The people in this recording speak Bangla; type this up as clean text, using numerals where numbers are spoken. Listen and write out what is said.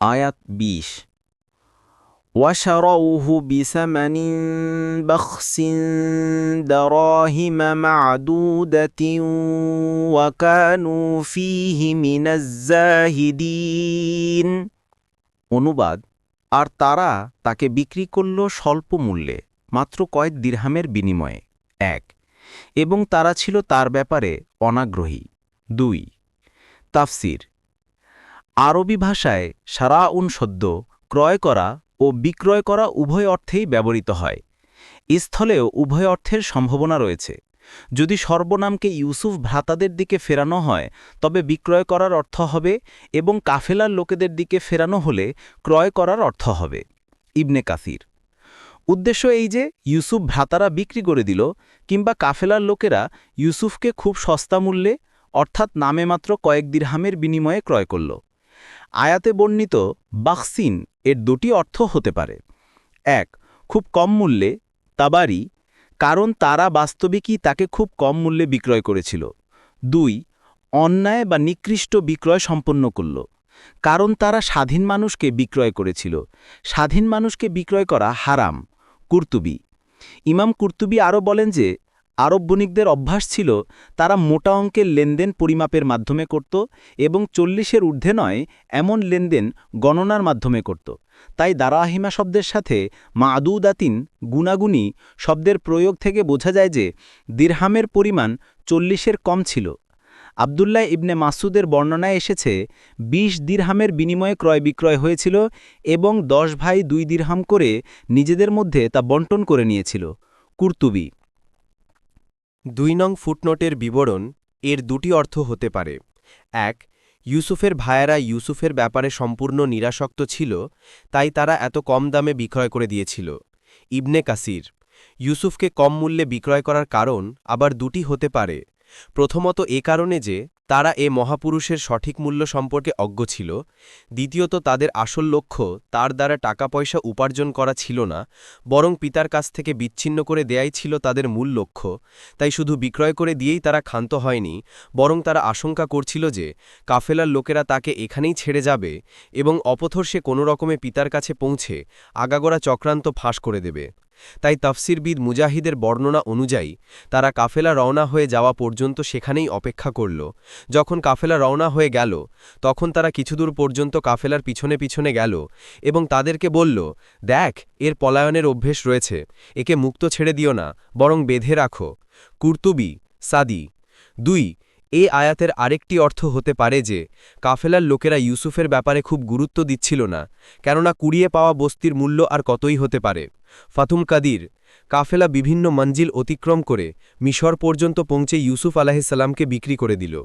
আয়াত ২০ وَشَرَوْهُ بِثَمَنٍ بَخْسٍ دَرَاهِمَ مَعْدُودَةٍ وَكَانُوا فِيهِ مِنَ الزَّاهِدِينَ। অনুবাদ, আর তারা তাকে বিক্রি করল স্বল্প মূল্যে, মাত্র কয়েক দিরহামের বিনিময়ে। ১ এবং তারা ছিল তার ব্যাপারে অনাগ্রহী। ২ তাফসির। আরবি ভাষায় শারাউন শব্দ ক্রয় করা ও বিক্রয় করা উভয় অর্থেই ব্যবহৃত হয়। স্থলেও উভয় অর্থের সম্ভাবনা রয়েছে। যদি সর্বনামকে ইউসুফ ভ্রাতাদের দিকে ফেরানো হয় তবে বিক্রয় করার অর্থ হবে, এবং কাফেলার লোকেদের দিকে ফেরানো হলে ক্রয় করার অর্থ হবে। ইবনে কাসির। উদ্দেশ্য এই যে ইউসুফ ভ্রাতারা বিক্রি করে দিল, কিংবা কাফেলার লোকেরা ইউসুফকে খুব সস্তা মূল্যে, অর্থাৎ নামে মাত্র কয়েক দিরহামের বিনিময়ে ক্রয় করল। আয়াতে বর্ণিত বাখসিন এর দুটি অর্থ হতে পারে। ১ খুব কম মূল্যে, তাবারি, কারণ তারা বাস্তবিকই তাকে খুব কম মূল্যে বিক্রয় করেছিল। ২ অন্যায় বা নিকৃষ্ট বিক্রয় সম্পন্ন করল, কারণ তারা স্বাধীন মানুষকে বিক্রয় করেছিল। স্বাধীন মানুষকে বিক্রয় করা হারাম। কুরতুবী। ইমাম কুরতুবী আরও বলেন যে আরব বণিকদের অভ্যাস ছিল তারা মোটা অঙ্কের লেনদেন পরিমাপের মাধ্যমে করত, এবং ৪০-এর ঊর্ধ্বে নয় এমন লেনদেন গণনার মাধ্যমে করত। তাই দারাহিমা শব্দের সাথে মাদুদাতিন গুণাগুণী শব্দের প্রয়োগ থেকে বোঝা যায় যে দিরহামের পরিমাণ ৪০-এর কম ছিল। আবদুল্লাহ ইবনে মাসুদের বর্ণনায় এসেছে ২০ দিরহামের বিনিময়ে ক্রয় বিক্রয় হয়েছিল, এবং ১০ ভাই ২ দিরহাম করে নিজেদের মধ্যে তা বণ্টন করে নিয়েছিল। কুরতুবী। ২ নং ফুটনোটের বিবরণ এর দুটি অর্থ হতে পারে। ১ ইউসুফের ভাইয়েরা ইউসুফের ব্যাপারে সম্পূর্ণ নিরাসক্ত ছিল, তাই তারা এত কম দামে বিক্রয় করে দিয়েছিল। ইবনে কাসির। ইউসুফকে কম মূল্যে বিক্রয় করার কারণ আবার দুটি হতে পারে। প্রথমত এ কারণে যে তারা এ মহাপুরুষের সঠিক মূল্য সম্পর্কে অজ্ঞ ছিল। দ্বিতীয়ত তাদের আসল লক্ষ্য তার দ্বারা টাকা পয়সা উপার্জন করা ছিল না, বরং পিতার কাছ থেকে বিচ্ছিন্ন করে দেয়াই ছিল তাদের মূল লক্ষ্য। তাই শুধু বিক্রয় করে দিয়েই তারা ক্ষান্ত হয়নি, বরং তারা আশঙ্কা করছিল যে কাফেলার লোকেরা তাকে এখানেই ছেড়ে যাবে, এবং অপথর সে কোনো রকমে পিতার কাছে পৌঁছে আগাগোড়া চক্রান্ত ফাঁস করে দেবে। তাই তাফসিরবিদ মুজাহিদের বর্ণনা অনুযায়ী তারা কাফেলা রওনা হয়ে যাওয়া পর্যন্ত সেখানেই অপেক্ষা করল। যখন কাফেলা রওনা হয়ে গেল তখন তারা কিছুদূর পর্যন্ত কাফেলার পিছনে পিছনে গেল এবং তাদেরকে বলল, দেখ, এর পলায়নের অভ্যেস রয়েছে, একে মুক্ত ছেড়ে দিও না, বরং বেঁধে রাখো। কুরতুবী, সাদি। ২ এ আয়াতের আরেকটি অর্থ হতে পারে যে কাফেলার লোকেরা ইউসুফের ব্যাপারে খুব গুরুত্ব দিচ্ছিল না, কেননা কুড়িয়ে পাওয়া বস্তির মূল্য আর কতই হতে পারে। ফাতুম কাদির। কাফেলা বিভিন্ন মঞ্জিল অতিক্রম করে মিশর পর্যন্ত পৌঁছে ইউসুফ আলাইহিস সালামকে বিক্রি করে দিল।